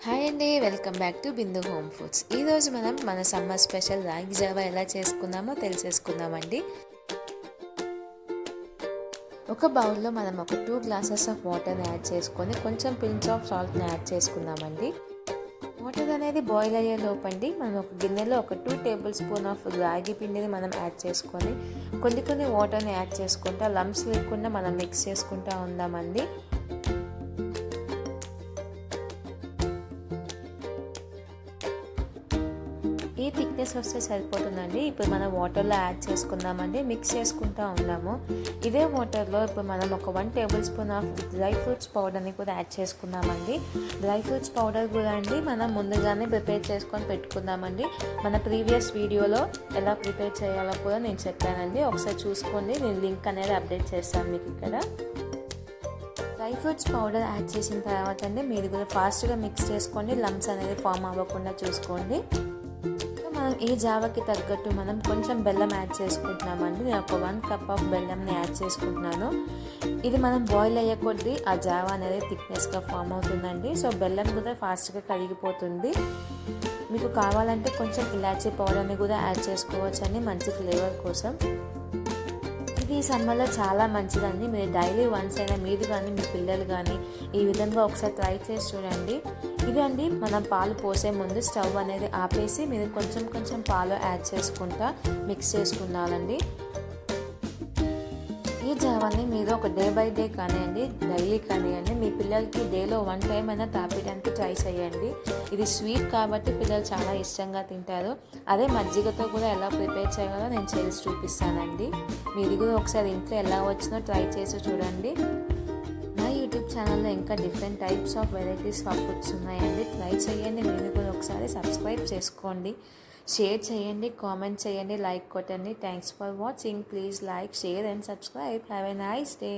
Hi అండి, welcome back to Bindu home foods. ఈరోజు మనం మన సమ్మర్ స్పెషల్ రాగి జావా ఎలా చేసుకుందామో తెలిసేసుకుందామండి. ఒక బౌల్లో మనం ఒక 2 గ్లాసెస్ ఆఫ్ వాటర్ని యాడ్ చేసుకొని కొంచెం పించ్ ఆఫ్ సాల్ట్ని యాడ్ చేసుకుందామండి. వాటర్ అనేది బాయిల్ అయ్యే లోపండి మనం ఒక గిన్నెలో ఒక 2 టేబుల్ స్పూన్ ఆఫ్ రాగి పిండిని మనం యాడ్ చేసుకొని కొన్ని వాటర్ని యాడ్ చేసుకుంటా లంప్స్ లేకుండా మనం మిక్స్ చేసుకుంటూ ఉందామండి. ఈ థిక్నెస్ వస్తే సరిపోతుందండి. ఇప్పుడు మనం వాటర్లో యాడ్ చేసుకుందామండి, మిక్స్ చేసుకుంటూ ఉందాము. ఇదే వాటర్లో ఇప్పుడు మనం ఒక 1 table spoon of dry fruits పౌడర్ని కూడా యాడ్ చేసుకుందామండి. డ్రై ఫ్రూట్స్ పౌడర్ కూడా అండి మనం ముందుగానే ప్రిపేర్ చేసుకొని పెట్టుకుందామండి. మన ప్రీవియస్ వీడియోలో ఎలా ప్రిపేర్ చేయాలో కూడా నేను చెప్పానండి, ఒకసారి చూసుకోండి. నేను లింక్ అనేది అప్డేట్ చేస్తాను మీకు ఇక్కడ. డ్రై ఫ్రూట్స్ పౌడర్ యాడ్ చేసిన తర్వాత అండి మీరు కూడా ఫాస్ట్గా మిక్స్ చేసుకోండి, లంప్స్ అనేది ఫామ్ అవ్వకుండా చూసుకోండి. మనం ఈ జావాకి తగ్గట్టు మనం కొంచెం బెల్లం యాడ్ చేసుకుంటున్నామండి. నేను ఒక 1 కప్ ఆఫ్ బెల్లంని యాడ్ చేసుకుంటున్నాను. ఇది మనం బాయిల్ అయ్యే కొద్దీ ఆ జావా అనేది థిక్నెస్గా ఫామ్ అవుతుందండి. సో బెల్లం కూడా ఫాస్ట్గా కరిగిపోతుంది. మీకు కావాలంటే కొంచెం ఇలాచీ పౌడర్ని కూడా యాడ్ చేసుకోవచ్చండి, మంచి ఫ్లేవర్ కోసం. ఇది ఈ సమ్మర్లో చాలా మంచిదండి. మీరు డైలీ వన్స్ అయినా మీరు కానీ మీ పిల్లలు కానీ ఈ విధంగా ఒకసారి ట్రై చేసి చూడండి. ఇది అండి మనం పాలు పోసే ముందు స్టవ్ అనేది ఆపేసి మీరు కొంచెం పాలు యాడ్ చేసుకుంటా మిక్స్ చేసుకున్నారండి. ఈ జావాని మీరు ఒక డే బై డే కానివ్వండి, డైలీ కానివ్వండి, మీ పిల్లలకి డేలో 1 టైం అయినా తాపించడానికి ట్రై చేయండి. ఇది స్వీట్ కాబట్టి పిల్లలు చాలా ఇష్టంగా తింటారు. అదే మజ్జిగతో కూడా ఎలా ప్రిపేర్ చేయాలో నేను చేసి చూపిస్తానండి. మీరు కూడా ఒకసారి ఇంట్లో ఎలా వచ్చినా ట్రై చేసి చూడండి. నా యూట్యూబ్ ఛానల్లో ఇంకా different types of varieties of foods ఉన్నాయండి, ట్రై చేయండి. మీరు కూడా ఒకసారి సబ్స్క్రైబ్ చేసుకోండి, షేర్ చేయండి, కామెంట్ చేయండి, లైక్ కొట్టండి. Thanks for watching. Please like, share and subscribe. Have a nice day.